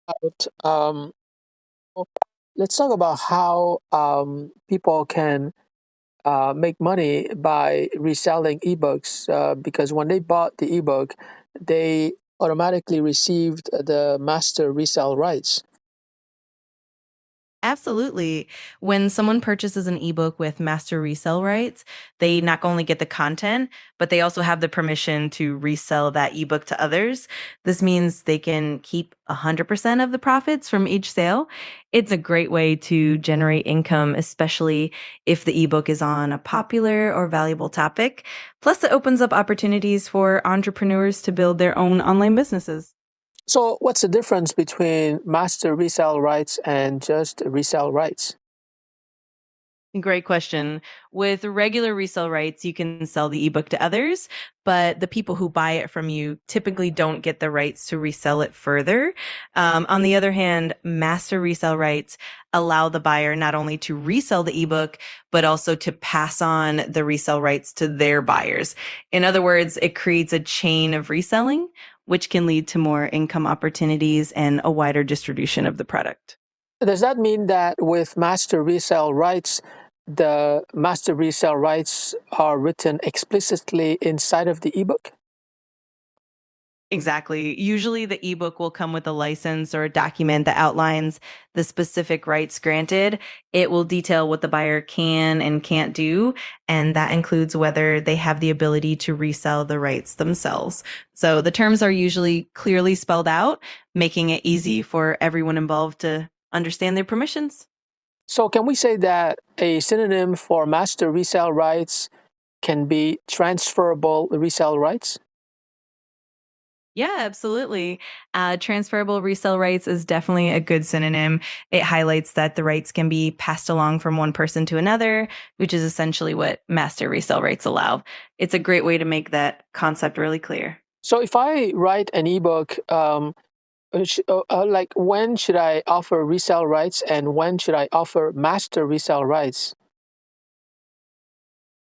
But, let's talk about how people can make money by reselling ebooks. Because when they bought the ebook, they automatically received the master resale rights. Absolutely. When someone purchases an ebook with master resale rights, they not only get the content, but they also have the permission to resell that ebook to others. This means they can keep 100% of the profits from each sale. It's a great way to generate income, especially if the ebook is on a popular or valuable topic. Plus, it opens up opportunities for entrepreneurs to build their own online businesses. So, what's the difference between master resale rights and just resale rights? Great question. With regular resale rights, you can sell the ebook to others, but the people who buy it from you typically don't get the rights to resell it further. On the other hand, master resale rights allow the buyer not only to resell the ebook, but also to pass on the resale rights to their buyers. In other words, it creates a chain of reselling, which can lead to more income opportunities and a wider distribution of the product. Does that mean that with master resale rights, the master resale rights are written explicitly inside of the ebook? Exactly. Usually the ebook will come with a license or a document that outlines the specific rights granted. It will detail what the buyer can and can't do, and that includes whether they have the ability to resell the rights themselves. So the terms are usually clearly spelled out, making it easy for everyone involved to understand their permissions. So, can we say that a synonym for master resale rights can be transferable resale rights? Yeah, absolutely. Transferable resale rights is definitely a good synonym. It highlights that the rights can be passed along from one person to another, which is essentially what master resale rights allow. It's a great way to make that concept really clear. So, if I write an ebook, like when should I offer resale rights and when should I offer master resale rights?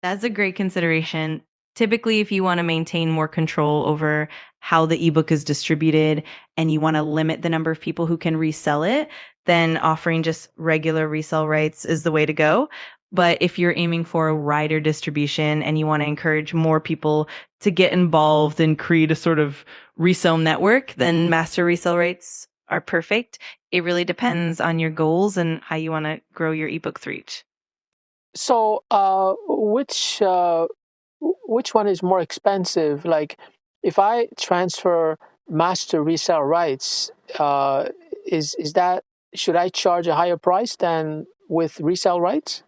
That's a great consideration. Typically, if you want to maintain more control over how the ebook is distributed and you want to limit the number of people who can resell it, then offering just regular resale rights is the way to go. But if you're aiming for a wider distribution and you want to encourage more people to get involved and create a sort of resale network, then master resale rights are perfect. It really depends on your goals and how you want to grow your ebook's reach. So, which one is more expensive? Like, if I transfer master resale rights, is that should I charge a higher price than with resale rights?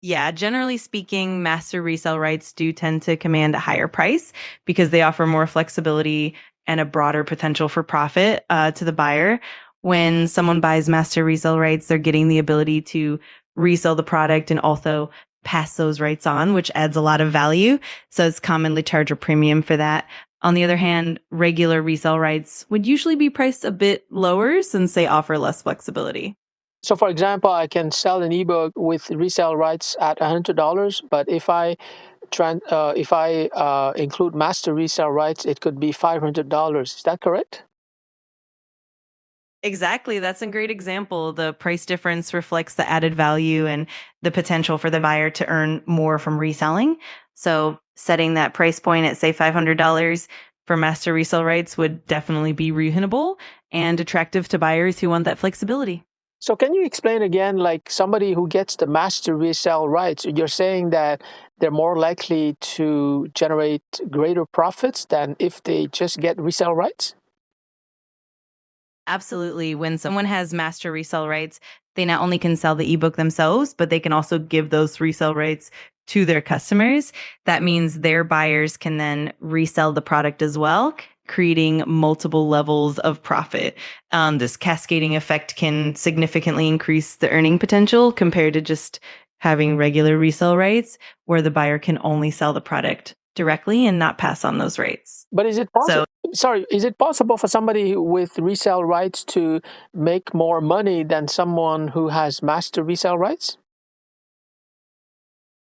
Yeah, generally speaking, master resale rights do tend to command a higher price because they offer more flexibility and a broader potential for profit to the buyer. When someone buys master resale rights, they're getting the ability to resell the product and also pass those rights on, which adds a lot of value. So it's commonly charged a premium for that. On the other hand, regular resale rights would usually be priced a bit lower since they offer less flexibility. So, for example, I can sell an ebook with resale rights at $100, but if I include master resale rights, it could be $500. Is that correct? Exactly. That's a great example. The price difference reflects the added value and the potential for the buyer to earn more from reselling. So, setting that price point at, say, $500 for master resale rights would definitely be reasonable and attractive to buyers who want that flexibility. So, can you explain again, like somebody who gets the master resale rights, you're saying that they're more likely to generate greater profits than if they just get resale rights? Absolutely. When someone has master resale rights, they not only can sell the ebook themselves, but they can also give those resale rights to their customers. That means their buyers can then resell the product as well, creating multiple levels of profit. This cascading effect can significantly increase the earning potential compared to just having regular resale rights, where the buyer can only sell the product directly and not pass on those rights. But is it So possible? Sorry, is it possible for somebody with resale rights to make more money than someone who has master resale rights?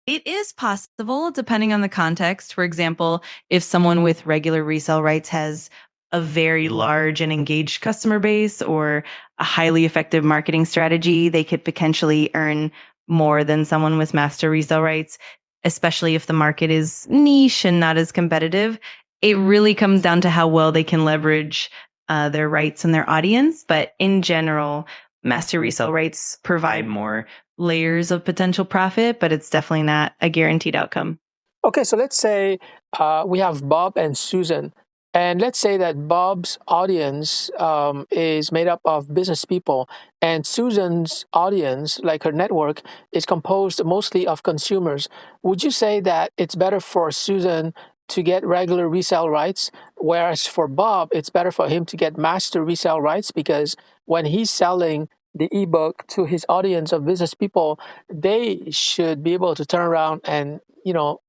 it is possible depending on the context. For example, if someone with regular resale rights has a very large and engaged customer base or a highly effective marketing strategy, they could potentially earn more than someone with master resale rights, especially if the market is niche and not as competitive. It really comes down to how well they can leverage their rights and their audience. But in general, master resale rights provide more layers of potential profit, but it's definitely not a guaranteed outcome. Okay, so let's say we have Bob and Susan, and let's say that Bob's audience is made up of business people, and Susan's audience, like her network, is composed mostly of consumers. Would you say that it's better for Susan to get regular resale rights, whereas for Bob, it's better for him to get master resale rights because when he's selling the ebook to his audience of business people, they should be able to turn around and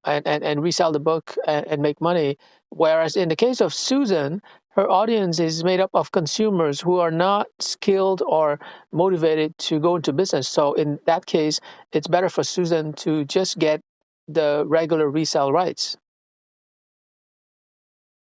and resell the book and make money. Whereas in the case of Susan, her audience is made up of consumers who are not skilled or motivated to go into business. So in that case, it's better for Susan to just get the regular resale rights.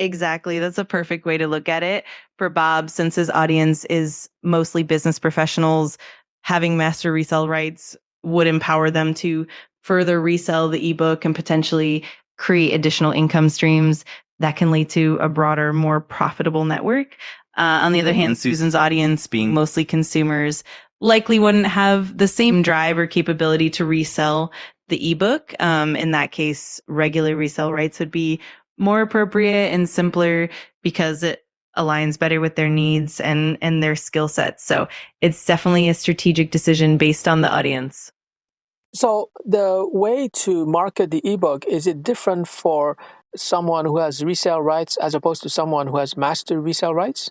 Exactly. That's a perfect way to look at it. For Bob, since his audience is mostly business professionals, having master resell rights would empower them to further resell the ebook and potentially create additional income streams that can lead to a broader, more profitable network. On the other hand, Susan's audience, being mostly consumers, likely wouldn't have the same drive or capability to resell the ebook. In that case, regular resell rights would be more appropriate and simpler because it aligns better with their needs and their skill sets. So it's definitely a strategic decision based on the audience. So the way to market the ebook, is it different for someone who has resale rights as opposed to someone who has master resale rights?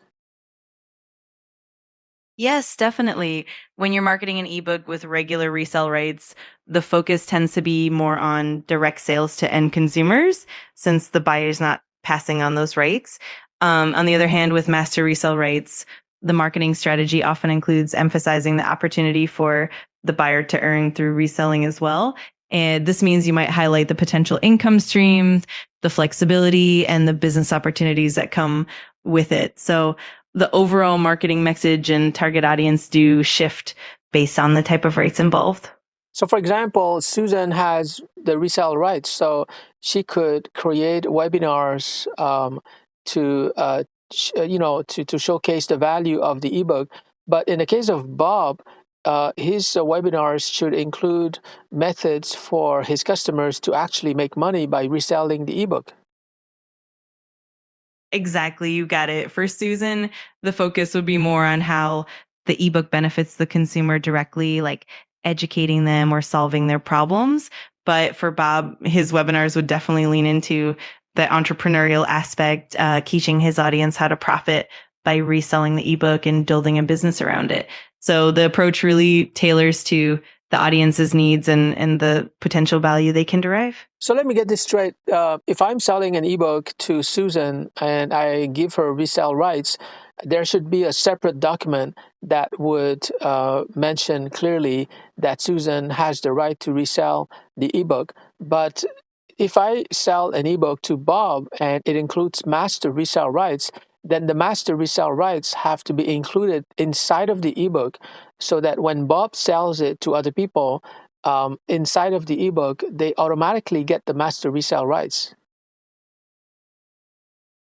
Yes, definitely. When you're marketing an ebook with regular resale rights, the focus tends to be more on direct sales to end consumers since the buyer's not passing on those rights. On the other hand, with master resale rights, the marketing strategy often includes emphasizing the opportunity for the buyer to earn through reselling as well. And this means you might highlight the potential income streams, the flexibility, and the business opportunities that come with it. So the overall marketing message and target audience do shift based on the type of rights involved. So, for example, Susan has the resale rights, so she could create webinars to showcase the value of the ebook. But in the case of Bob, his webinars should include methods for his customers to actually make money by reselling the ebook. Exactly, you got it. For Susan, the focus would be more on how the ebook benefits the consumer directly, like educating them or solving their problems. But for Bob, his webinars would definitely lean into the entrepreneurial aspect, teaching his audience how to profit by reselling the ebook and building a business around it. So the approach really tailors to the audience's needs and the potential value they can derive. So let me get this straight. If I'm selling an ebook to Susan and I give her resale rights, there should be a separate document that would mention clearly that Susan has the right to resell the ebook. But if I sell an ebook to Bob and it includes master resale rights, then the master resale rights have to be included inside of the ebook so that when Bob sells it to other people, inside of the ebook, they automatically get the master resale rights.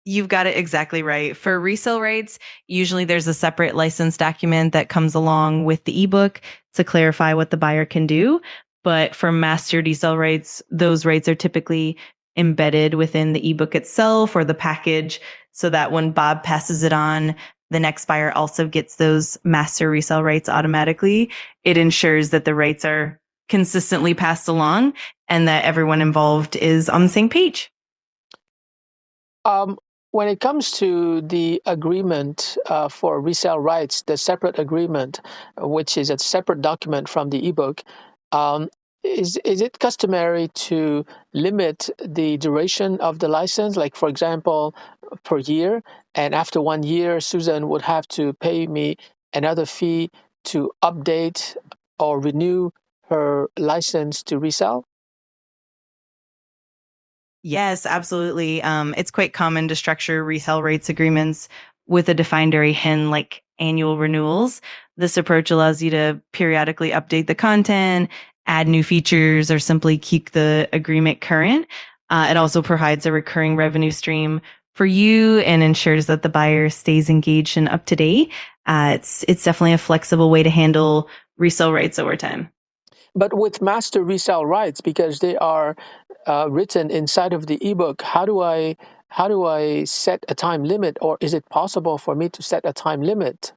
You've got it exactly right. For resale rights, usually there's a separate license document that comes along with the ebook to clarify what the buyer can do. But for master resale rights, those rights are typically embedded within the ebook itself or the package so that when Bob passes it on, the next buyer also gets those master resale rights automatically. It ensures that the rights are consistently passed along and that everyone involved is on the same page. Um, when it comes to the agreement for resale rights, the separate agreement, which is a separate document from the ebook, um, is it customary to limit the duration of the license? Like, for example, per year, and after 1 year, Susan would have to pay me another fee to update or renew her license to resell? Yes, absolutely. It's quite common to structure resale rights agreements with a defined duration like annual renewals. This approach allows you to periodically update the content, add new features, or simply keep the agreement current. It also provides a recurring revenue stream for you and ensures that the buyer stays engaged and up to date. It's definitely a flexible way to handle resale rights over time. But with master resale rights, because they are written inside of the ebook, how do I set a time limit, or is it possible for me to set a time limit?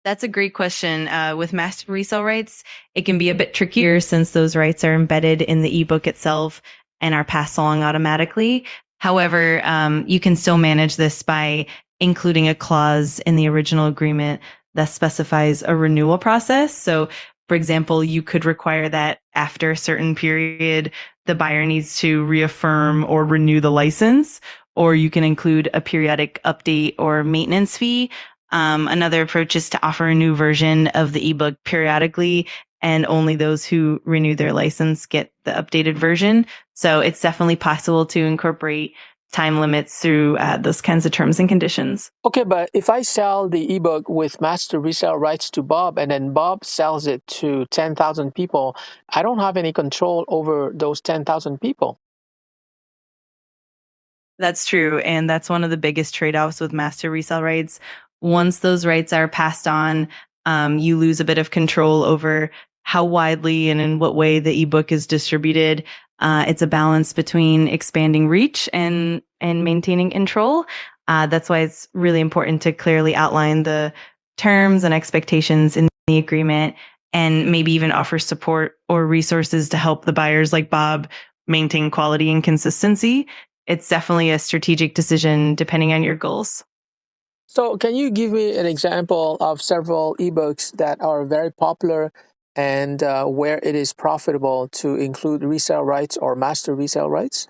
That's a great question. With master resale rights, it can be a bit trickier since those rights are embedded in the ebook itself and are passed along automatically. However, you can still manage this by including a clause in the original agreement that specifies a renewal process. So, for example, you could require that after a certain period, the buyer needs to reaffirm or renew the license, or you can include a periodic update or maintenance fee. Another approach is to offer a new version of the ebook periodically, and only those who renew their license get the updated version. So it's definitely possible to incorporate time limits through those kinds of terms and conditions. Okay, but if I sell the ebook with master resale rights to Bob, and then Bob sells it to 10,000 people, I don't have any control over those 10,000 people. That's true. And that's one of the biggest trade offs with master resale rights. Once those rights are passed on, you lose a bit of control over how widely and in what way the ebook is distributed. It's a balance between expanding reach and maintaining control. That's why it's really important to clearly outline the terms and expectations in the agreement, and maybe even offer support or resources to help the buyers like Bob maintain quality and consistency. It's definitely a strategic decision depending on your goals. So, can you give me an example of several ebooks that are very popular and where it is profitable to include resale rights or master resale rights?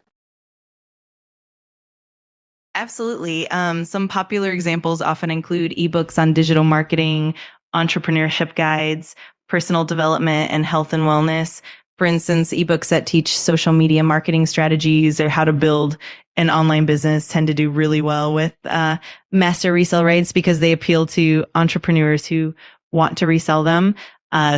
Absolutely. Some popular examples often include ebooks on digital marketing, entrepreneurship guides, personal development, and health and wellness. For instance, ebooks that teach social media marketing strategies or how to build an online business tend to do really well with master resale rights because they appeal to entrepreneurs who want to resell them.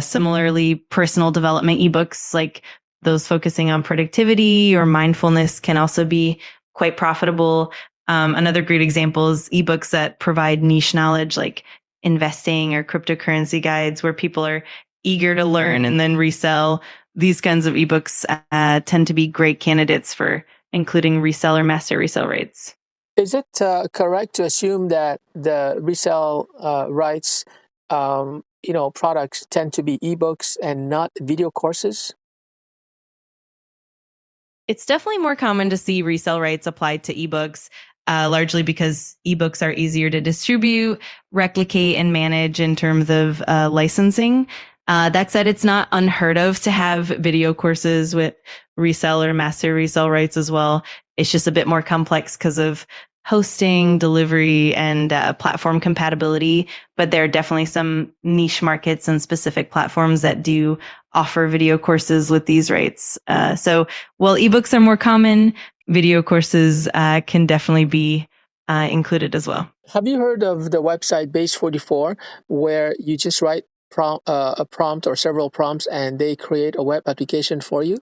Similarly, personal development ebooks like those focusing on productivity or mindfulness can also be quite profitable. Another great example is ebooks that provide niche knowledge like investing or cryptocurrency guides where people are eager to learn and then resell. These kinds of ebooks tend to be great candidates for including resell or master resell rates. Is it correct to assume that the resale rights, products tend to be ebooks and not video courses? It's definitely more common to see resale rights applied to ebooks, largely because ebooks are easier to distribute, replicate, and manage in terms of licensing. That said, it's not unheard of to have video courses with resell or master resell rights as well. It's just a bit more complex because of hosting, delivery, and platform compatibility. But there are definitely some niche markets and specific platforms that do offer video courses with these rights. So while ebooks are more common, video courses can definitely be included as well. Have you heard of the website Base 44, where you just write a prompt or several prompts and they create a web application for you?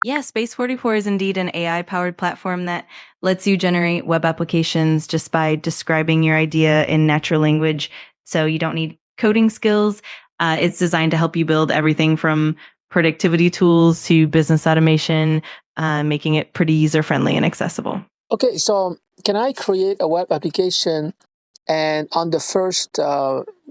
Yeah, Space 44 is indeed an AI powered platform that lets you generate web applications just by describing your idea in natural language. So you don't need coding skills. It's designed to help you build everything from productivity tools to business automation, making it pretty user friendly and accessible. Okay, so can I create a web application and on the first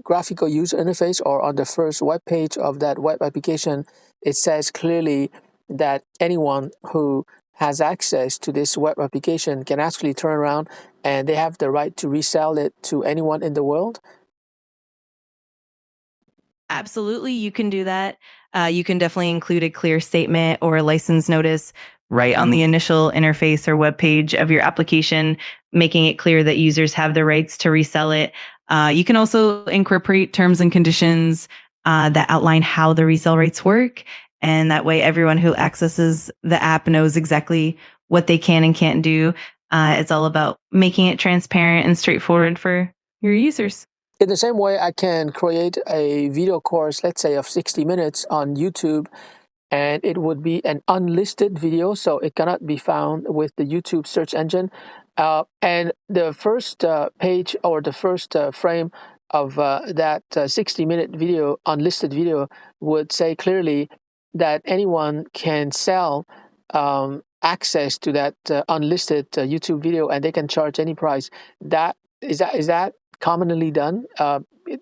graphical user interface or on the first web page of that web application, it says clearly that anyone who has access to this web application can actually turn around and they have the right to resell it to anyone in the world? Absolutely, you can do that. You can definitely include a clear statement or a license notice right on the initial interface or web page of your application, making it clear that users have the rights to resell it. You can also incorporate terms and conditions that outline how the resale rates work. And that way, everyone who accesses the app knows exactly what they can and can't do. It's all about making it transparent and straightforward for your users. In the same way, I can create a video course, let's say of 60 minutes on YouTube, and it would be an unlisted video, so it cannot be found with the YouTube search engine. And the first page or the first frame of that 60-minute video, unlisted video, would say clearly that anyone can sell access to that unlisted YouTube video, and they can charge any price. That is that commonly done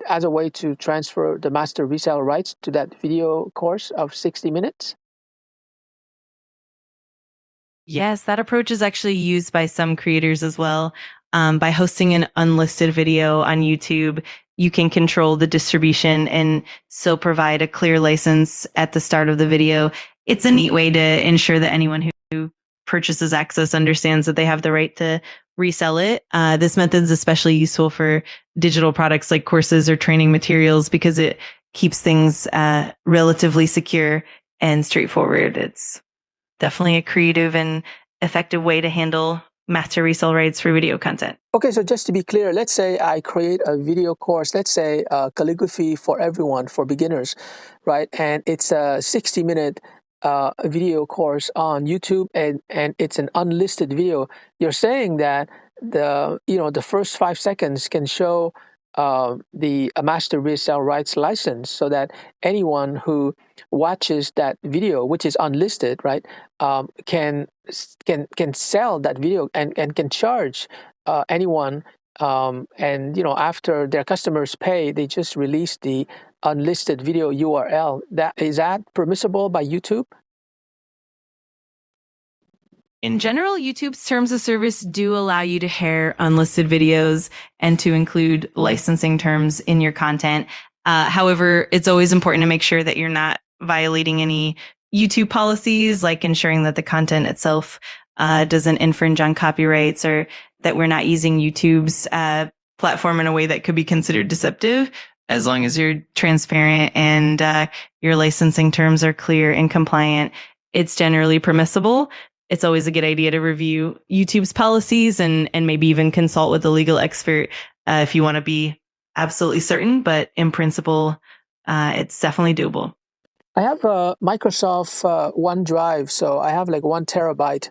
as a way to transfer the master resale rights to that video course of 60 minutes? Yes, that approach is actually used by some creators as well. By hosting an unlisted video on YouTube, you can control the distribution and still provide a clear license at the start of the video. It's a neat way to ensure that anyone who purchases access understands that they have the right to resell it. This method is especially useful for digital products like courses or training materials because it keeps things relatively secure and straightforward. It's definitely a creative and effective way to handle master resale rights for video content. Okay, so just to be clear, let's say I create a video course, let's say calligraphy for everyone, for beginners, right? And it's a 60-minute video course on YouTube, and it's an unlisted video. You're saying that the first 5 seconds can show the master resale rights license, so that anyone who watches that video, which is unlisted, right, can sell that video and can charge anyone. And after their customers pay, they just release the unlisted video URL. That permissible by YouTube? In general, YouTube's terms of service do allow you to share unlisted videos and to include licensing terms in your content. However, it's always important to make sure that you're not violating any YouTube policies, like ensuring that the content itself doesn't infringe on copyrights, or that we're not using YouTube's platform in a way that could be considered deceptive. As long as you're transparent and your licensing terms are clear and compliant, it's generally permissible. It's always a good idea to review YouTube's policies and maybe even consult with a legal expert if you want to be absolutely certain. But in principle, it's definitely doable. I have a Microsoft OneDrive, so I have like 1 terabyte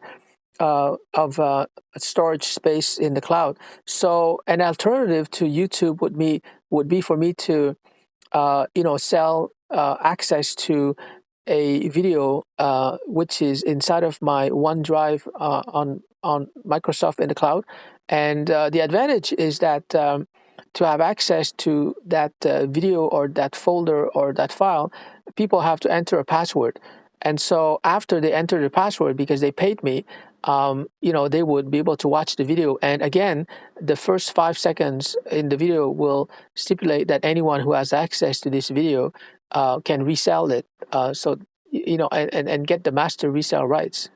of storage space in the cloud. So an alternative to YouTube would be for me to sell access to a video which is inside of my OneDrive on Microsoft in the cloud. And the advantage is that to have access to that video or that folder or that file, people have to enter a password. And so after they enter the password, because they paid me, they would be able to watch the video. And again, the first 5 seconds in the video will stipulate that anyone who has access to this video can resell it. And get the master resale rights.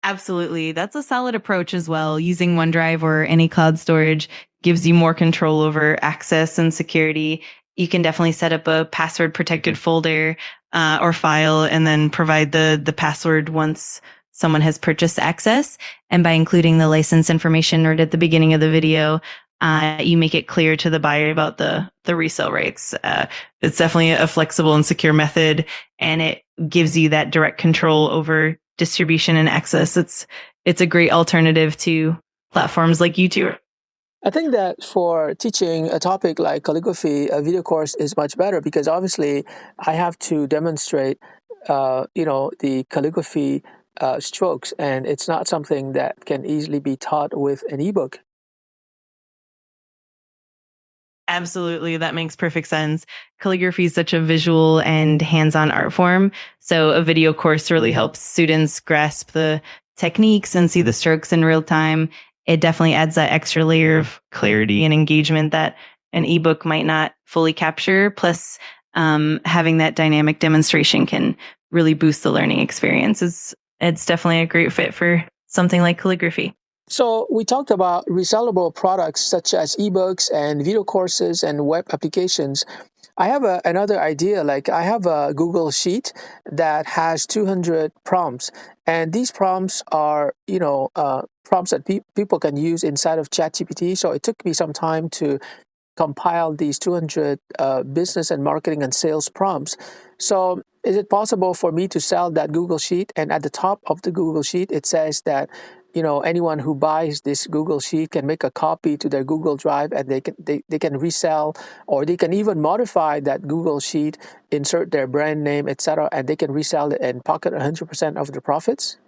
Absolutely. That's a solid approach as well. Using OneDrive or any cloud storage gives you more control over access and security. You can definitely set up a password protected folder or file and then provide the password once someone has purchased access. And by including the license information right at the beginning of the video, you make it clear to the buyer about the resale rates. It's definitely a flexible and secure method, and it gives you that direct control over distribution and access. It's a great alternative to platforms like YouTube. I think that for teaching a topic like calligraphy, a video course is much better because obviously I have to demonstrate, the calligraphy strokes, and it's not something that can easily be taught with an ebook. Absolutely. That makes perfect sense. Calligraphy is such a visual and hands-on art form. So a video course really helps students grasp the techniques and see the strokes in real time. It definitely adds that extra layer of clarity and engagement that an ebook might not fully capture. Plus, having that dynamic demonstration can really boost the learning experience. It's definitely a great fit for something like calligraphy. So we talked about resellable products such as ebooks and video courses and web applications. I have another idea. Like I have a Google Sheet that has 200 prompts, and these prompts are, prompts that people can use inside of ChatGPT. So it took me some time to compile these 200 business and marketing and sales prompts. So is it possible for me to sell that Google Sheet? And at the top of the Google Sheet, it says that, anyone who buys this Google Sheet can make a copy to their Google Drive, and they can resell, or they can even modify that Google Sheet, insert their brand name, etc., and they can resell it and pocket 100% of the profits.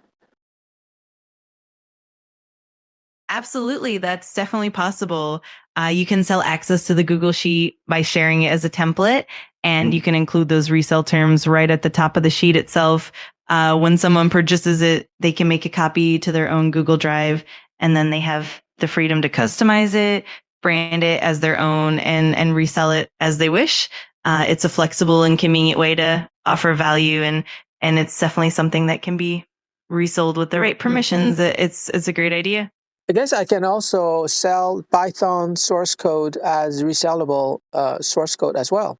Absolutely, that's definitely possible. You can sell access to the Google Sheet by sharing it as a template, and you can include those resale terms right at the top of the sheet itself. When someone purchases it, they can make a copy to their own Google Drive, and then they have the freedom to customize it, brand it as their own, and resell it as they wish. It's a flexible and convenient way to offer value, and it's definitely something that can be resold with the right permissions. It's a great idea. I guess I can also sell Python source code as resellable source code as well.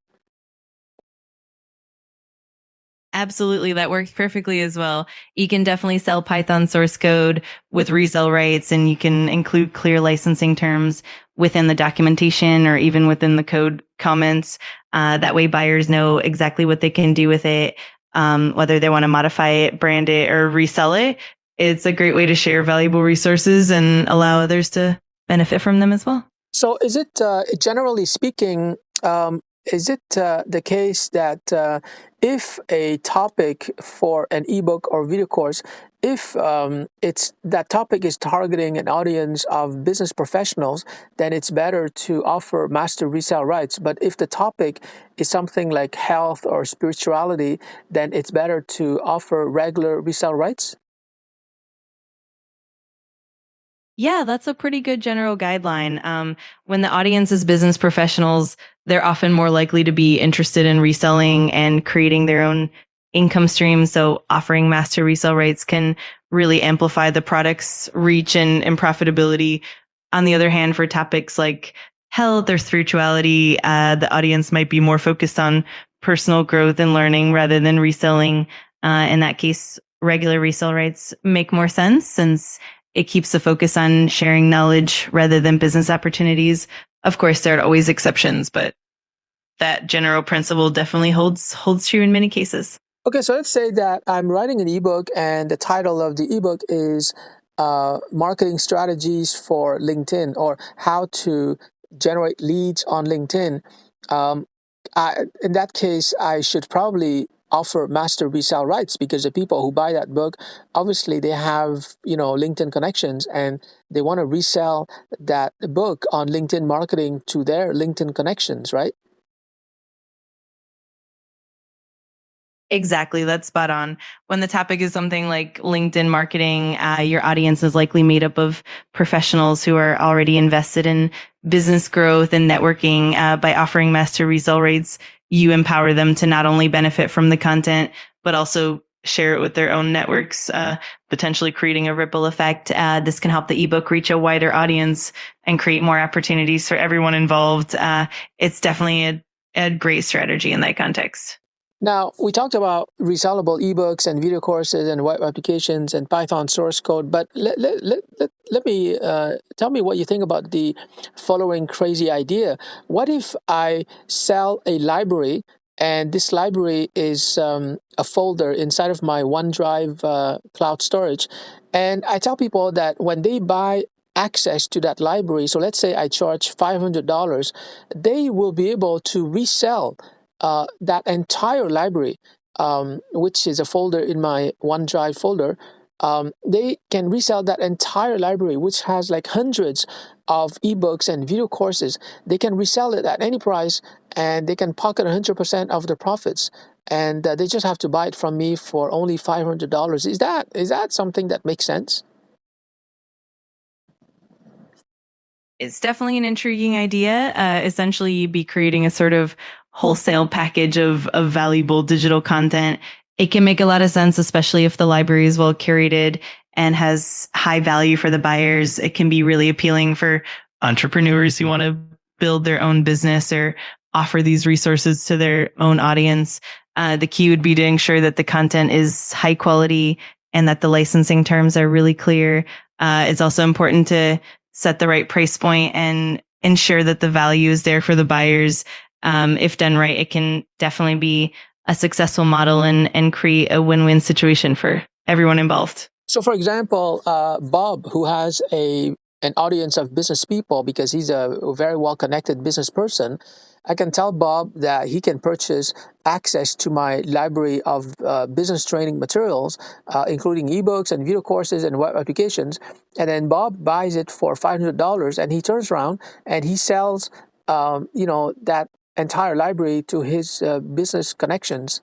Absolutely, that works perfectly as well. You can definitely sell Python source code with resell rights, and you can include clear licensing terms within the documentation or even within the code comments. That way, buyers know exactly what they can do with it, whether they want to modify it, brand it, or resell it. It's a great way to share valuable resources and allow others to benefit from them as well. So, is it generally speaking, is it the case that if a topic for an ebook or video course, if it's that topic is targeting an audience of business professionals, then it's better to offer master resale rights. But if the topic is something like health or spirituality, then it's better to offer regular resale rights? Yeah, that's a pretty good general guideline. When the audience is business professionals, they're often more likely to be interested in reselling and creating their own income stream. So offering master resale rates can really amplify the product's reach and profitability. On the other hand, for topics like health or spirituality, the audience might be more focused on personal growth and learning rather than reselling. In that case, regular resale rates make more sense since it keeps the focus on sharing knowledge rather than business opportunities. Of course, there are always exceptions, but that general principle definitely holds true in many cases. Okay, so let's say that I'm writing an ebook, and the title of the ebook is Marketing Strategies for LinkedIn, or How to Generate Leads on LinkedIn. Um, in that case, I should probably offer master resale rights, because the people who buy that book, obviously they have, LinkedIn connections, and they want to resell that book on LinkedIn marketing to their LinkedIn connections, right? Exactly, that's spot on. When the topic is something like LinkedIn marketing, your audience is likely made up of professionals who are already invested in business growth and networking. By offering master resell rates, you empower them to not only benefit from the content, but also share it with their own networks, potentially creating a ripple effect. This can help the ebook reach a wider audience and create more opportunities for everyone involved. It's definitely a great strategy in that context. Now, we talked about resellable ebooks and video courses and web applications and Python source code, but let me tell me what you think about the following crazy idea. What if I sell a library, and this library is a folder inside of my OneDrive cloud storage, and I tell people that when they buy access to that library, so let's say I charge $500, they will be able to resell that entire library, which is a folder in my OneDrive folder. They can resell that entire library, which has like hundreds of ebooks and video courses. They can resell it at any price, and they can pocket 100% of the profits. And they just have to buy it from me for only $500. Is that something that makes sense? It's definitely an intriguing idea. Essentially, you'd be creating a sort of wholesale package of valuable digital content. It can make a lot of sense, especially if the library is well curated and has high value for the buyers. It can be really appealing for entrepreneurs who want to build their own business or offer these resources to their own audience. The key would be to ensure that the content is high quality and that the licensing terms are really clear. It's also important to set the right price point and ensure that the value is there for the buyers. If done right, it can definitely be a successful model and create a win-win situation for everyone involved. So, for example, Bob, who has an audience of business people because he's a very well-connected business person, I can tell Bob that he can purchase access to my library of business training materials, including ebooks and video courses and web applications. And then Bob buys it for $500, and he turns around and he sells, that entire library to his business connections.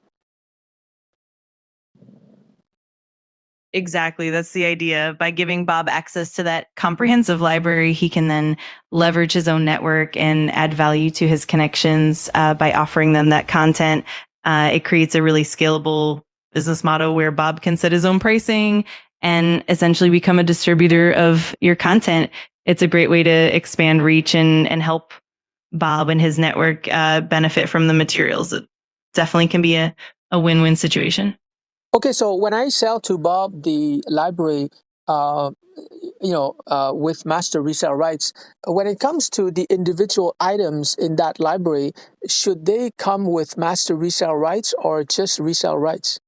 Exactly. That's the idea. By giving Bob access to that comprehensive library, he can then leverage his own network and add value to his connections by offering them that content. It creates a really scalable business model where Bob can set his own pricing and essentially become a distributor of your content. It's a great way to expand reach and help Bob and his network benefit from the materials. It definitely can be a win-win situation. Okay, so when I sell to Bob the library, uh, with master resale rights, when it comes to the individual items in that library, should they come with master resale rights or just resale rights?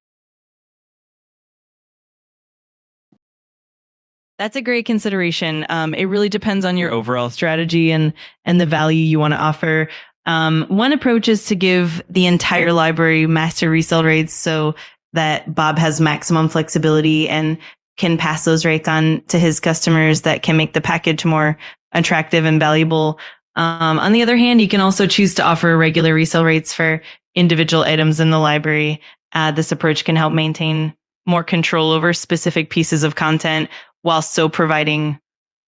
That's a great consideration. It really depends on your overall strategy and the value you want to offer. One approach is to give the entire library master resale rights so that Bob has maximum flexibility and can pass those rights on to his customers that can make the package more attractive and valuable. On the other hand, you can also choose to offer regular resale rates for individual items in the library. This approach can help maintain more control over specific pieces of content while still providing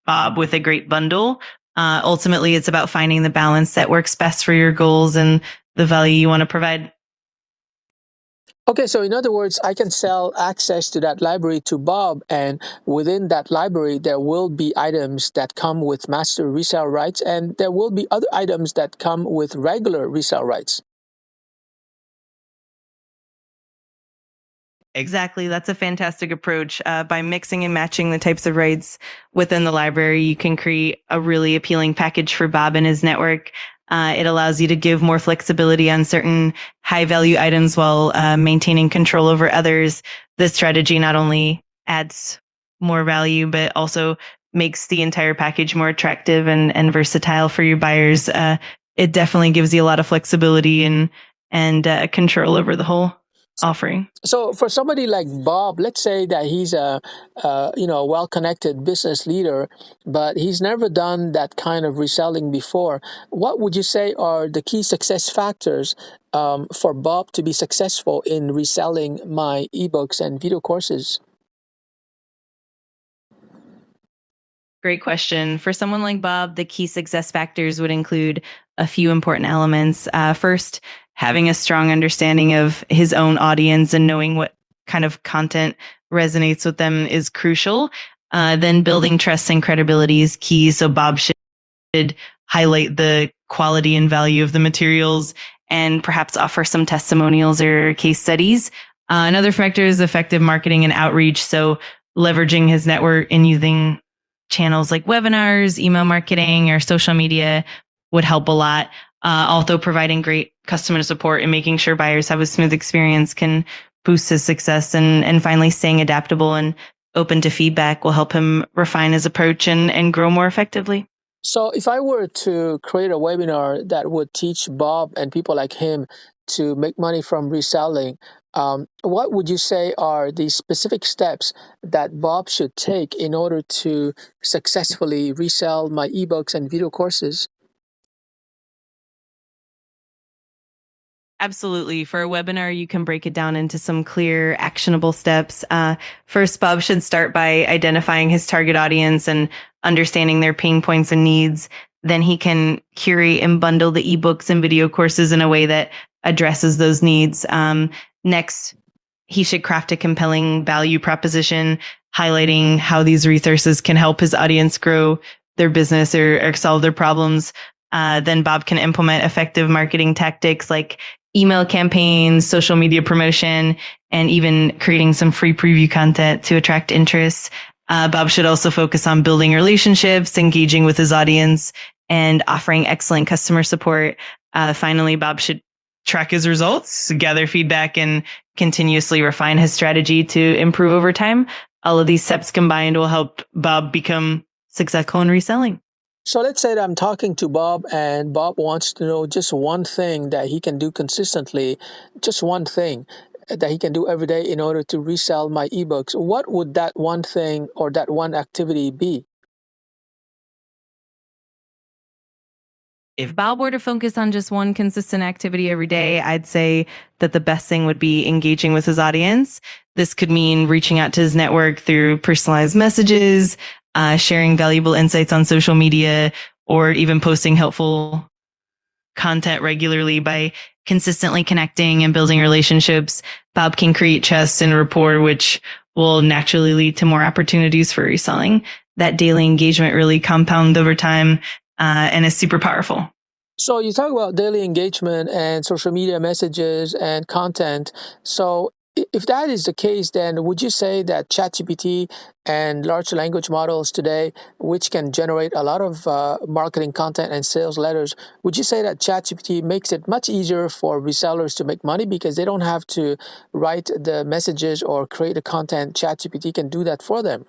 Bob with a great bundle. Ultimately, it's about finding the balance that works best for your goals and the value you want to provide. Okay, so in other words, I can sell access to that library to Bob, and within that library, there will be items that come with master resale rights, and there will be other items that come with regular resale rights. Exactly. That's a fantastic approach. By mixing and matching the types of rights within the library, you can create a really appealing package for Bob and his network. It allows you to give more flexibility on certain high value items while maintaining control over others. This strategy not only adds more value, but also makes the entire package more attractive and versatile for your buyers. It definitely gives you a lot of flexibility and control over the whole offering. So for somebody like Bob, let's say that he's a well-connected business leader, but he's never done that kind of reselling before. What would you say are the key success factors for Bob to be successful in reselling my ebooks and video courses? Great question. For someone like Bob, the key success factors would include a few important elements. First, having a strong understanding of his own audience and knowing what kind of content resonates with them is crucial. Then building trust and credibility is key. So Bob should highlight the quality and value of the materials and perhaps offer some testimonials or case studies. Another factor is effective marketing and outreach. So leveraging his network and using channels like webinars, email marketing, or social media would help a lot. Also, providing great customer support and making sure buyers have a smooth experience can boost his success. And finally, staying adaptable and open to feedback will help him refine his approach and grow more effectively. So if I were to create a webinar that would teach Bob and people like him to make money from reselling, what would you say are the specific steps that Bob should take in order to successfully resell my ebooks and video courses? Absolutely. For a webinar, you can break it down into some clear, actionable steps. First, Bob should start by identifying his target audience and understanding their pain points and needs. Then he can curate and bundle the ebooks and video courses in a way that addresses those needs. Next, he should craft a compelling value proposition highlighting how these resources can help his audience grow their business or solve their problems. Then Bob can implement effective marketing tactics like email campaigns, social media promotion, and even creating some free preview content to attract interest. Bob should also focus on building relationships, engaging with his audience, and offering excellent customer support. Finally, Bob should track his results, gather feedback, and continuously refine his strategy to improve over time. All of these steps combined will help Bob become successful in reselling. So let's say that I'm talking to Bob and Bob wants to know just one thing that he can do consistently, just one thing that he can do every day in order to resell my ebooks. What would that one thing or that one activity be? If Bob were to focus on just one consistent activity every day, I'd say that the best thing would be engaging with his audience. This could mean reaching out to his network through personalized messages, sharing valuable insights on social media, or even posting helpful content regularly. By consistently connecting and building relationships, Bob can create trust and rapport, which will naturally lead to more opportunities for reselling. That daily engagement really compounds over time and is super powerful. So you talk about daily engagement and social media messages and content. So if that is the case, then would you say that ChatGPT and large language models today, which can generate a lot of marketing content and sales letters, would you say that ChatGPT makes it much easier for resellers to make money because they don't have to write the messages or create the content? ChatGPT can do that for them.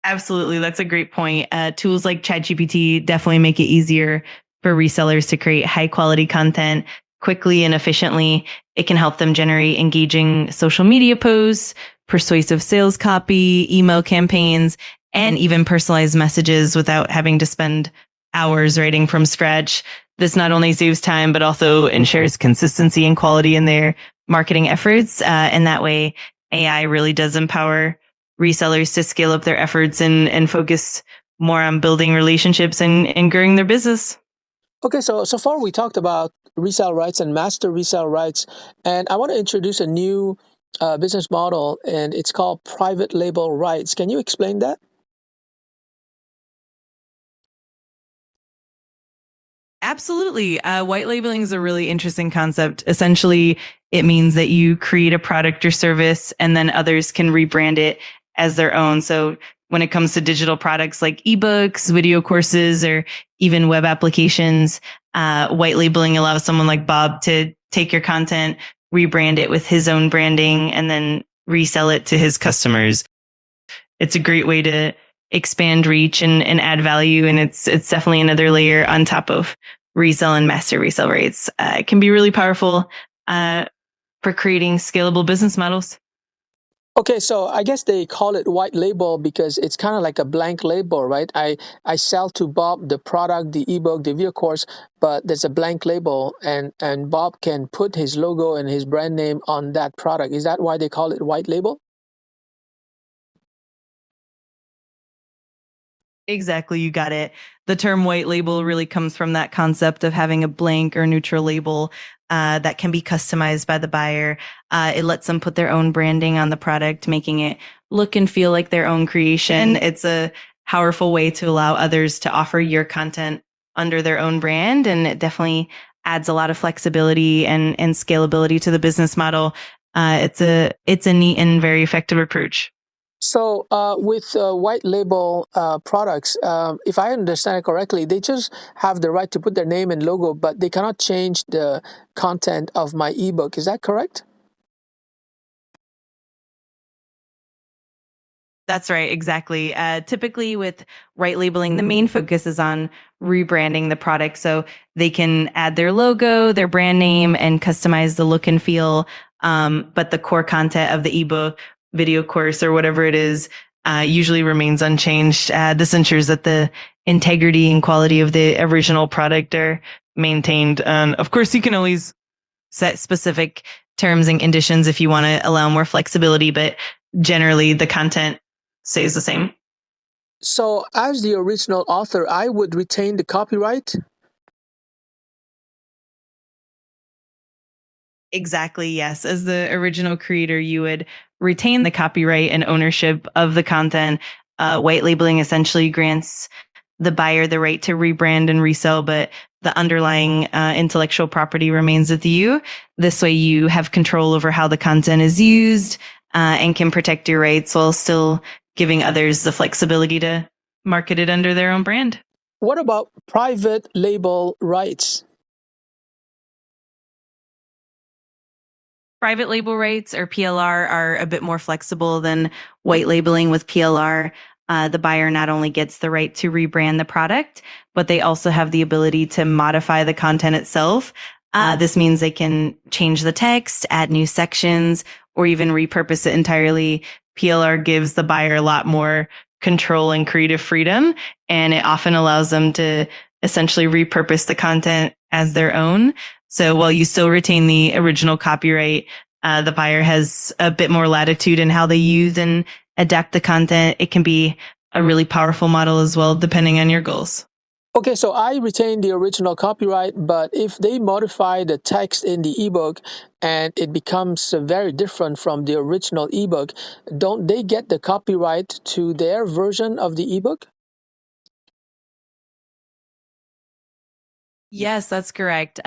Absolutely. That's a great point. Tools like ChatGPT definitely make it easier for resellers to create high quality content quickly and efficiently. It can help them generate engaging social media posts, persuasive sales copy, email campaigns, and even personalized messages without having to spend hours writing from scratch. This not only saves time, but also ensures consistency and quality in their marketing efforts. And that way, AI really does empower resellers to scale up their efforts and focus more on building relationships and growing their business. Okay, so far we talked about resale rights and master resale rights, and I want to introduce a new business model, and it's called private label rights. Can you explain that? Absolutely. White labeling is a really interesting concept. Essentially, it means that you create a product or service and then others can rebrand it as their own. So when it comes to digital products like ebooks, video courses, or even web applications, white labeling allows someone like Bob to take your content, rebrand it with his own branding, and then resell it to his customers. It's a great way to expand reach and add value. And it's definitely another layer on top of resell and master resell rates. It can be really powerful for creating scalable business models. Okay, so I guess they call it white label because it's kind of like a blank label, right? I sell to Bob the product, the ebook, the video course, but there's a blank label, and Bob can put his logo and his brand name on that product. Is that why they call it white label? Exactly, you got it. The term white label really comes from that concept of having a blank or neutral label that can be customized by the buyer. It lets them put their own branding on the product, making it look and feel like their own creation. It's a powerful way to allow others to offer your content under their own brand, and it definitely adds a lot of flexibility and scalability to the business model. It's a neat and very effective approach. So, with white label products, if I understand it correctly, they just have the right to put their name and logo, but they cannot change the content of my ebook. Is that correct? That's right, exactly. Typically, with right labeling, the main focus is on rebranding the product. So they can add their logo, their brand name, and customize the look and feel. But the core content of the ebook, video course, or whatever it is, usually remains unchanged. This ensures that the integrity and quality of the original product are maintained. Of course, you can always set specific terms and conditions if you want to allow more flexibility, but generally the content stays the same. So, as the original author, I would retain the copyright. Exactly, yes. As the original creator, you would retain the copyright and ownership of the content. White labeling essentially grants the buyer the right to rebrand and resell, but the underlying intellectual property remains with you. This way, you have control over how the content is used and can protect your rights while still giving others the flexibility to market it under their own brand. What about private label rights? Private label rights, or PLR, are a bit more flexible than white labeling. With PLR, the buyer not only gets the right to rebrand the product, but they also have the ability to modify the content itself. This means they can change the text, add new sections, or even repurpose it entirely. PLR gives the buyer a lot more control and creative freedom, and it often allows them to essentially repurpose the content as their own. So while you still retain the original copyright, the buyer has a bit more latitude in how they use and adapt the content. It can be a really powerful model as well, depending on your goals. Okay, so I retain the original copyright, but if they modify the text in the ebook and it becomes very different from the original ebook, don't they get the copyright to their version of the ebook? Yes, that's correct.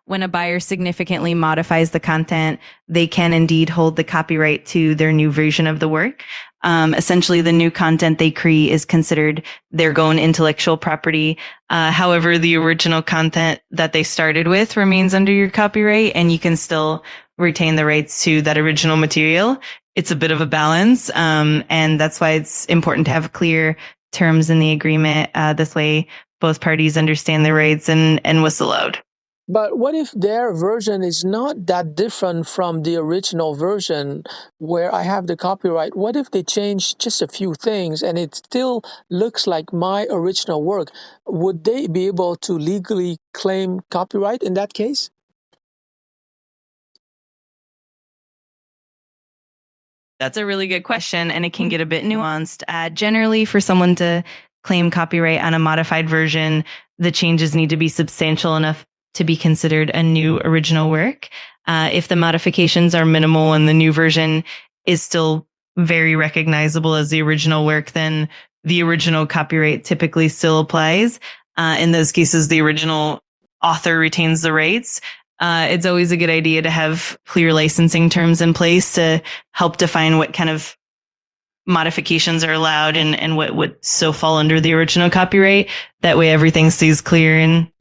When a buyer significantly modifies the content, they can indeed hold the copyright to their new version of the work. Essentially, the new content they create is considered their own intellectual property. However, the original content that they started with remains under your copyright, and you can still retain the rights to that original material. It's a bit of a balance, and that's why it's important to have clear terms in the agreement. This way, both parties understand their rights and what's allowed. But what if their version is not that different from the original version where I have the copyright? What if they change just a few things and it still looks like my original work? Would they be able to legally claim copyright in that case? That's a really good question, and it can get a bit nuanced. Generally, for someone to claim copyright on a modified version, the changes need to be substantial enough to be considered a new original work. If the modifications are minimal and the new version is still very recognizable as the original work, then the original copyright typically still applies. In those cases, the original author retains the rights. It's always a good idea to have clear licensing terms in place to help define what kind of modifications are allowed and what would still fall under the original copyright. That way everything stays clear. And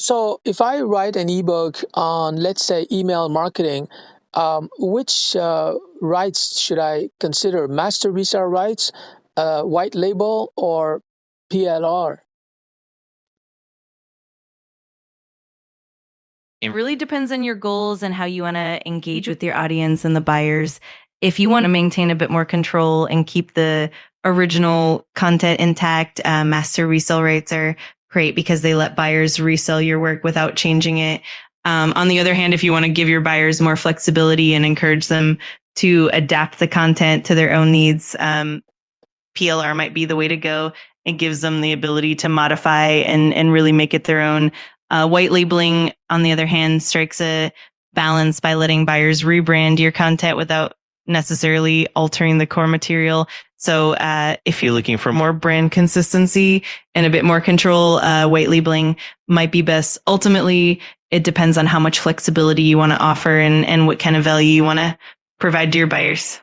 So if I write an ebook on, let's say, email marketing, which rights should I consider? Master resale rights, white label, or PLR? it really depends on your goals and how you want to engage with your audience and the buyers. If you want to maintain a bit more control and keep the original content intact, master resale rights are great because they let buyers resell your work without changing it. On the other hand, if you want to give your buyers more flexibility and encourage them to adapt the content to their own needs, PLR might be the way to go. It gives them the ability to modify and really make it their own. White labeling, on the other hand, strikes a balance by letting buyers rebrand your content without necessarily altering the core material. So if you're looking for more brand consistency and a bit more control, white labeling might be best. Ultimately, it depends on how much flexibility you want to offer and what kind of value you want to provide to your buyers.